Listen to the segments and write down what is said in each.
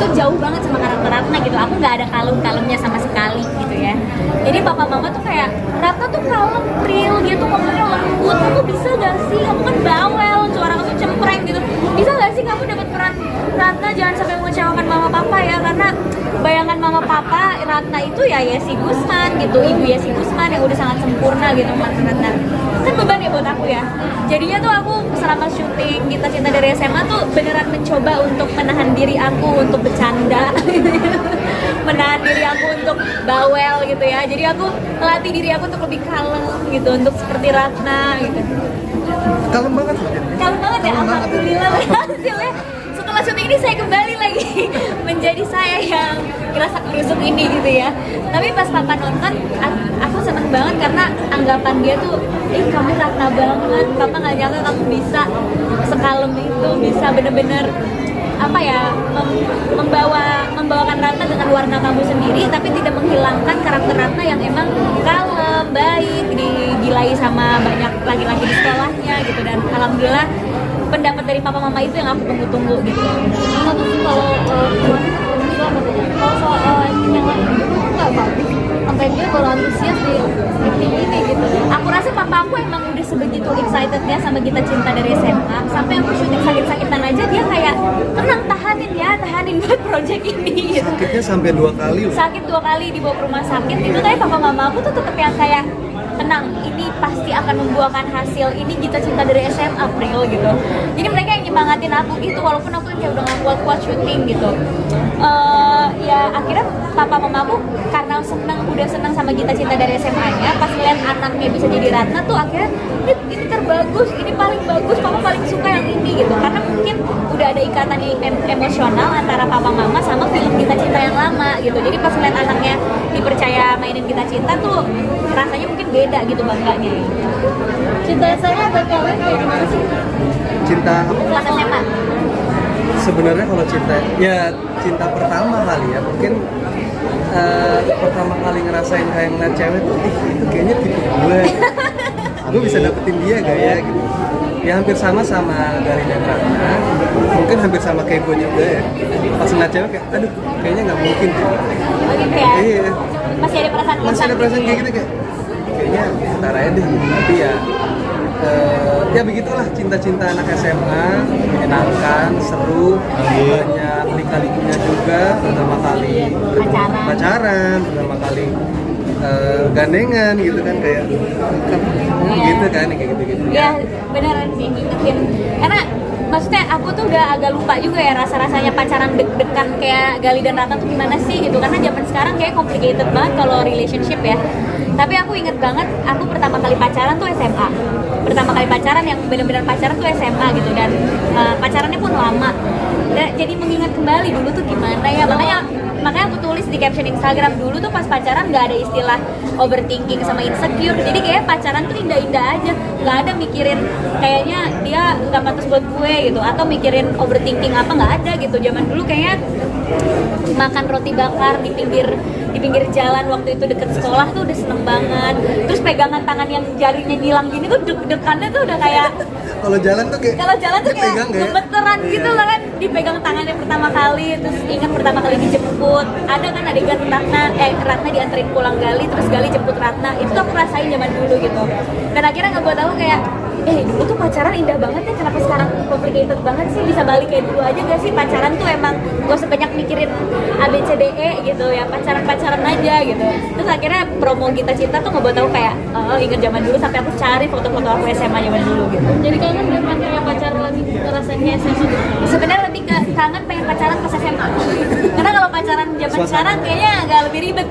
tuh jauh banget sama karakter Ratna gitu. Aku nggak ada kalem-kalemnya sama sekali gitu ya. Jadi papa mama tuh kayak, Ratna tuh kalem, real, dia tuh ngomongnya lembut. Kamu bisa gak sih? Kamu kan bawel, suara kamu cempreng gitu. Bisa gak sih kamu dapat peran Ratna? Jangan sampai mengecewakan mama papa ya, karena bayangan mama papa Ratna itu ya Yesi Gusman gitu, ibu Yesi Gusman yang udah sangat sempurna gitu Ratna. Kan beban ya buat aku ya. Jadinya tuh aku selama syuting Gita Cinta dari SMA tuh beneran mencoba untuk menahan diri aku untuk bercanda menahan diri aku untuk bawel gitu ya. Jadi aku melatih diri aku untuk lebih kalem gitu, untuk seperti Ratna gitu. Kalem banget loh. Kalem banget ya, alhamdulillah hasilnya. Setelah syuting ini saya kembali lagi menjadi saya yang ngerasa kerusuk ini gitu ya. Tapi pas papa nonton, aku seneng banget karena anggapan dia tuh, kamu Ratna banget, papa nggak nyangka kamu bisa sekalem itu, bisa bener-bener apa ya, membawakan Ratna dengan warna kamu sendiri, tapi tidak menghilangkan karakter Ratna yang emang kalem, baik, digilai sama banyak laki-laki di sekolahnya gitu. Dan alhamdulillah pendapat dari papa mama itu yang aku tunggu-tunggu gitu. Satu sih kalau soal yang lain itu nggak bagus, sampai dia baru antusias di acting ini gitu. Aku rasa papa aku emang udah sebegitu excitednya sama Gita Cinta dari SMA, sampai aku syuting sakit-sakitan aja dia kayak, tenang, tahanin buat project ini gitu. Sakitnya sampai 2 kali loh. Sakit 2 kali dibawa ke rumah sakit itu, tapi papa mama aku tuh tetap yang kayak, tenang, ini pasti akan membuahkan hasil, ini Gita Cinta dari SMA April gitu. Jadi mereka yang nyemangatin aku gitu, walaupun aku kayak udah gak kuat-kuat syuting gitu. Ya akhirnya papa mama aku karena udah senang sama Gita Cinta dari SMA-nya, pas ngeliat anaknya bisa jadi Ratna tuh akhirnya, ini terbagus, ini paling bagus, papa paling suka yang ini gitu. Karena mungkin udah ada ikatan emosional antara papa mama sama film Gita Cinta yang lama gitu. Jadi pas ngeliat anaknya dipercaya mainin Gita Cinta tuh rasanya mungkin beda gitu bangganya. Cinta saya buat kalian kayak gimana sih? Cinta Setelah SMA. sebenarnya kalau cinta pertama kali ya, mungkin pertama kali ngerasain kayak ngeliat cewek tuh, itu kayaknya tipe gue bisa dapetin dia gak ya gitu. Ya hampir sama Gali dan Ratna, mungkin hampir sama kayak gue juga ya. Pas ngeliat cewek kayak, aduh kayaknya nggak mungkin deh. Oh gitu ya? Iya. Masih ada perasaan Kayak gitu, kayaknya ntar aja deh gitu. Tapi ya begitulah cinta-cinta anak SMA, menyenangkan, seru, banyak lika-likunya juga. Pertama kali pacaran, pertama kali gandengan gitu kan, kayak gitu kan, kayak gitu-gitu. Ya beneran sih, ngingetin. Karena maksudnya aku tuh udah agak lupa juga ya rasa-rasanya pacaran deg-degan kayak Gali dan Ratna tuh gimana sih gitu. Karena zaman sekarang kayak complicated banget kalau relationship ya. Tapi aku inget banget, aku pertama kali pacaran tuh SMA. Pertama kali pacaran yang benar-benar pacaran tuh SMA gitu. Dan pacarannya pun lama. Jadi mengingat kembali dulu tuh gimana ya. Makanya aku tulis di caption Instagram, dulu tuh pas pacaran gak ada istilah overthinking sama insecure. Jadi kayak pacaran tuh indah-indah aja, gak ada mikirin kayaknya dia gak pantas buat gue gitu, atau mikirin overthinking apa, gak ada gitu. Zaman dulu kayaknya makan roti bakar di pinggir jalan waktu itu deket sekolah tuh udah seneng banget. Terus pegangan tangan yang jarinya ngilang gini tuh deg-degannya tuh udah kayak kalau jalan tuh kayak gemeteran gitu lah kan, dipegang tangannya pertama kali. Terus ingat pertama kali dijemput, ada kan adegan Ratna dianterin pulang Gali, terus Gali jemput Ratna. Itu tuh aku rasain zaman dulu gitu. Dan akhirnya ngebuat aku kayak, dulu tuh pacaran indah banget ya, kenapa sekarang complicated banget sih? Bisa balik kayak dulu aja gak sih? Pacaran tuh emang gak usah banyak mikirin ABCDE gitu ya, pacaran aja gitu. Terus akhirnya promo Gita Cinta tuh ngebuat aku kayak, inget zaman dulu, sampai aku cari foto-foto aku SMA zaman dulu gitu. Jadi kangen dengan kayak pacaran lagi ngerasainnya SMA gitu? Sebenarnya lebih kangen pengen pacaran pas SMA. Karena kalau pacaran zaman sekarang kayaknya agak lebih ribet.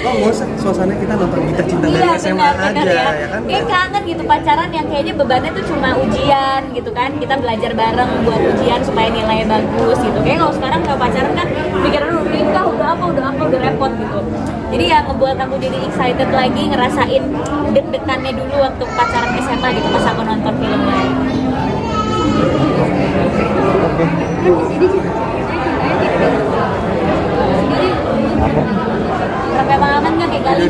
Oh nggak usah, suasana kita nonton Gita Cinta dari SMA aja ya kan? Kayak kangen gitu pacaran yang kayaknya bebannya tuh cuma ujian gitu kan. Kita belajar bareng buat ujian supaya nilainya bagus gitu. Kayak kalau sekarang kalau pacaran kan pikiran udah nikah, udah repot gitu. Jadi ya ngebuat aku jadi excited lagi, ngerasain deg-degannya dulu waktu pacaran SMA gitu pas aku nonton filmnya. Berapa pengalaman kan kayak Gali?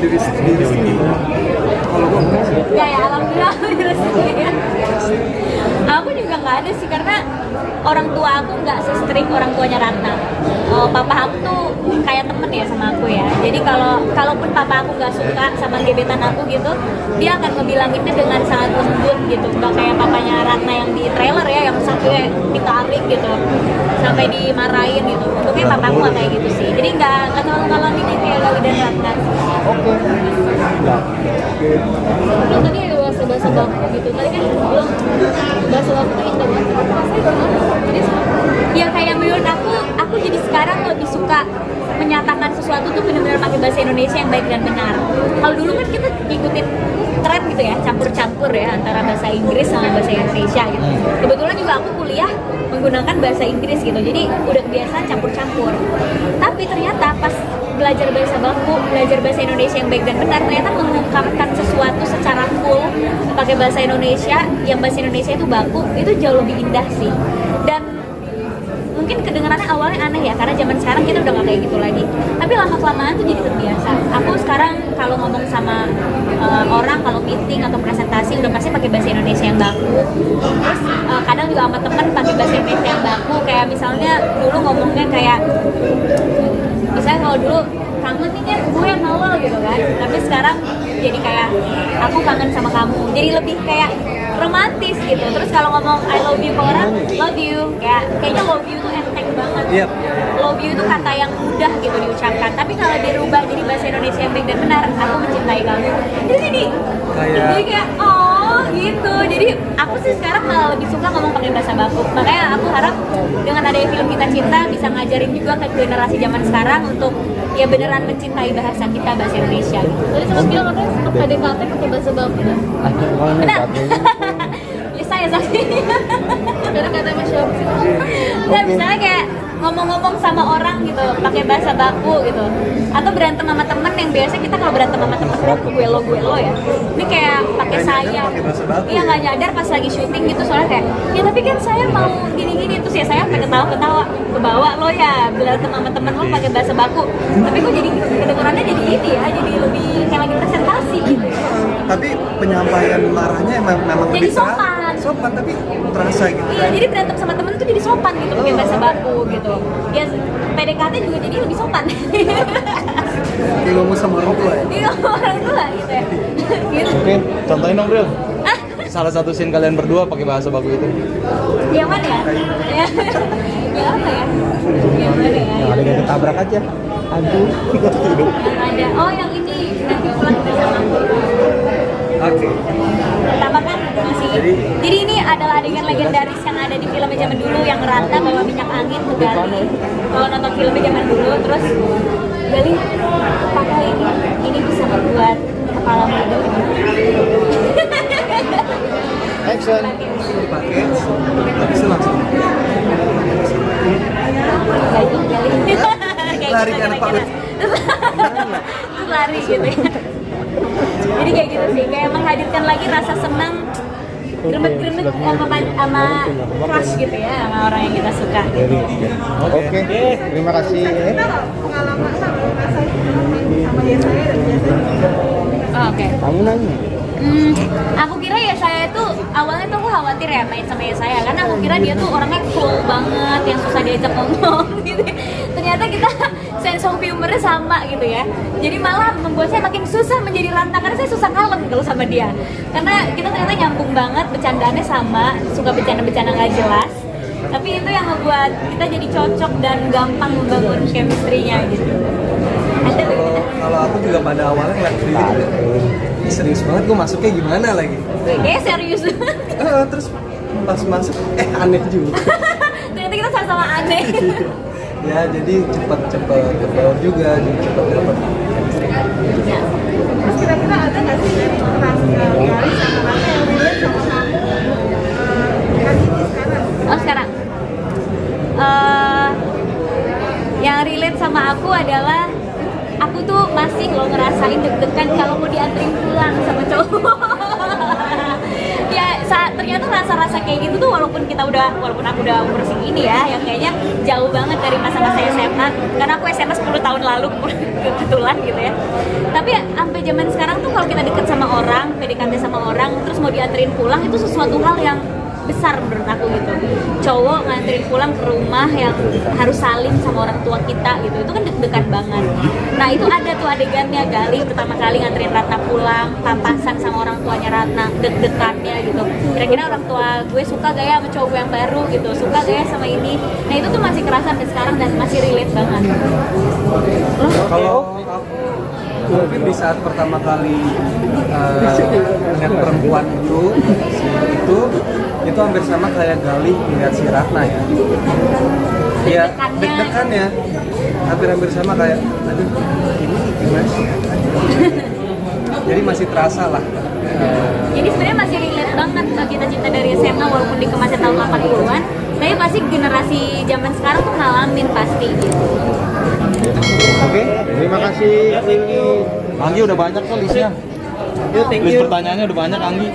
Kalau gue enggak sih. Ya alhamdulillah. Aku juga nggak ada sih, karena orang tua aku nggak se-strict orang tuanya Ratna. kalau papa aku tuh kayak temen ya sama aku ya. Jadi kalaupun papa aku nggak suka sama gebetan aku gitu, dia akan ngebilanginnya dengan sangat lembut gitu. Nggak kayak papanya Ratna yang di trailer ya, yang sampai ditarik gitu, sampai dimarahin gitu. Untungnya papa aku nggak kayak gitu sih. Jadi nggak terlalu ngalamin yang kayak Gali dan Ratna. Oke. Belum tadi ada bahasa baku gitu. Tadi kan belum bahasa baku itu indah banget. Rasanya gimana? Jadi Ya kayak menurut aku jadi sekarang lebih suka menyatakan sesuatu tuh benar-benar pakai bahasa Indonesia yang baik dan benar. Kalau dulu kan kita ngikutin tren gitu ya, campur-campur ya antara bahasa Inggris sama bahasa Indonesia gitu. Kebetulan juga aku kuliah menggunakan bahasa Inggris gitu, jadi udah kebiasaan campur-campur. Tapi ternyata pas belajar bahasa baku, belajar bahasa Indonesia yang baik dan benar, ternyata mengungkapkan sesuatu secara full pakai bahasa Indonesia, yang bahasa Indonesia itu baku, itu jauh lebih indah sih. Dan mungkin kedengarannya awalnya aneh ya, karena zaman sekarang kita udah gak kayak gitu lagi. Tapi lama-kelamaan tuh jadi terbiasa. Aku sekarang kalau ngomong sama orang, kalau meeting atau presentasi udah pasti pakai bahasa Indonesia yang baku. Terus kadang juga sama temen pakai bahasa Indonesia yang baku. Kayak misalnya dulu ngomongnya kayak, misalnya kalau dulu kangen nih kan gue yang awal gitu kan. Tapi sekarang jadi kayak aku kangen sama kamu. Jadi lebih kayak romantis gitu. Terus kalau ngomong I love you ke orang, love you, kayaknya love you tuh enteng banget. Yep. Love you itu kata yang mudah gitu diucapkan. Tapi kalau dirubah jadi bahasa Indonesia yang baik dan benar, aku mencintai kamu. Jadi kayak oh gitu. Jadi aku sih sekarang malah lebih suka ngomong pakai bahasa baku. Makanya aku harap dengan adanya film Kita Cinta bisa ngajarin juga ke generasi zaman sekarang untuk ya beneran mencintai bahasa kita, bahasa Indonesia gitu. tadi sempat bilang katanya untuk PDKT pakai bahasa baku. Benar. Ya saya sakit. PDKT sama siapa sih? Nggak, misalnya kayak ngomong-ngomong sama orang gitu pakai bahasa baku gitu, atau berantem sama temen yang biasa kita kalau berantem sama temen kan gue lo ya, ini kayak pakai Nggak saya, nyadar pakai bahasa baku iya nggak nyadar pas lagi syuting gitu, soalnya kayak ya tapi kan saya mau gini-gini, terus ya saya sampai ketawa-ketawa kebawa lo ya berantem sama temen lo pakai bahasa baku, tapi kok jadi kedengarannya jadi ini ya, jadi lebih kayak lagi presentasi gitu. Tapi penyampaian marahnya memang Jadi lebih sopan tapi terasa gitu. Iya, jadi berantem sama temen tuh jadi sopan gitu pakai bahasa baku gitu. Ya PDKT juga jadi lebih sopan. Kayak ngomong sama orang tua ya. Iya, orang tua gitu ya. Gitu. Oke, contohin dong Bril. Ah, Salah satu scene kalian berdua pakai bahasa baku itu. yang mana ya? Ya apa ya? Yang mana ya? Yang ada yang ketabrak aja. Aduh, Yang ada. Oh, yang ini nanti pulang bersama aku. Oke. Pertama kan masih. Jadi ini adalah adegan legendaris yang ada di film zaman dulu yang Ratna bawa minyak angin ke Gali. Kalau nonton filmnya zaman dulu, terus Gali, apakah ini bisa membuat kepalamu hidup? action. Dipakai, habis itu langsung lari ke anak PAUD. Terus lari gitu ya. Jadi kayak gitu sih, kayak menghadirkan lagi rasa senang, gremet-gremet sama crush gitu ya, sama orang yang kita suka gitu. Oke, terima kasih. Oh, oke. Kamu nanya. Aku kira ya saya itu awalnya tuh aku khawatir ya main sama ya saya, karena aku kira dia tuh orangnya cool banget, yang susah diajak ngomong gitu. Ternyata kita sense of humornya sama gitu ya. Jadi malah membuat saya makin susah menjadi Ratna, karena saya susah kalem kalau sama dia. Karena kita ternyata nyambung banget, bercandaannya sama, suka bercanda-bercanda nggak jelas. Tapi itu yang membuat kita jadi cocok dan gampang membangun chemistry-nya gitu. Ada begitu. Kalau aku juga pada awalnya ngeliat Prilly tuh serius banget, gue masuknya gimana lagi. Kayaknya serius. Terus pas masuk aneh juga. Ternyata kita sama-sama aneh. Ya jadi cepet kebaur juga, jadi cepet dapet. Terus kira-kira ada nggak sih dari kelas Gali sama Ratna yang relate sama kamu kan ini sekarang? Oh sekarang yang relate sama aku adalah aku tuh masih lo ngerasain deg-degan kalau mau dianterin pulang sama cowok. Ya ternyata rasa-rasa kayak gitu tuh walaupun aku udah umur segini ya, yang kayaknya jauh banget dari masa-masa SMA, karena aku SMA 10 tahun lalu kebetulan gitu ya. Tapi sampai zaman sekarang tuh kalau kita deket sama orang, PDKT sama orang, terus mau dianterin pulang itu sesuatu hal yang besar menurut aku gitu. Cowok nganterin pulang ke rumah yang harus salim sama orang tua kita gitu, itu kan deg-degan banget. Nah itu ada tuh adegannya, Gali pertama kali nganterin Ratna pulang, papasan sama orang tuanya Ratna, deg-degannya gitu. Kira-kira orang tua gue suka gak ya sama cowok yang baru gitu, suka gak ya sama ini. Nah itu tuh masih kerasa sampai sekarang dan masih relate banget. Kalau aku mungkin di saat pertama kali melihat perempuan itu hampir sama kayak Gali melihat si Ratna ya. Iya, deg-degan ya. Hampir sama kayak, aduh, ini gimana sih? Jadi masih terasa lah. Jadi sebenarnya masih relate banget kita cinta dari SMA walaupun dikemasnya tahun 80-an, tapi pasti generasi zaman sekarang tuh ngalamin pasti gitu. Oke, terima kasih. Anggi udah banyak kok listnya. List pertanyaannya udah banyak Anggi.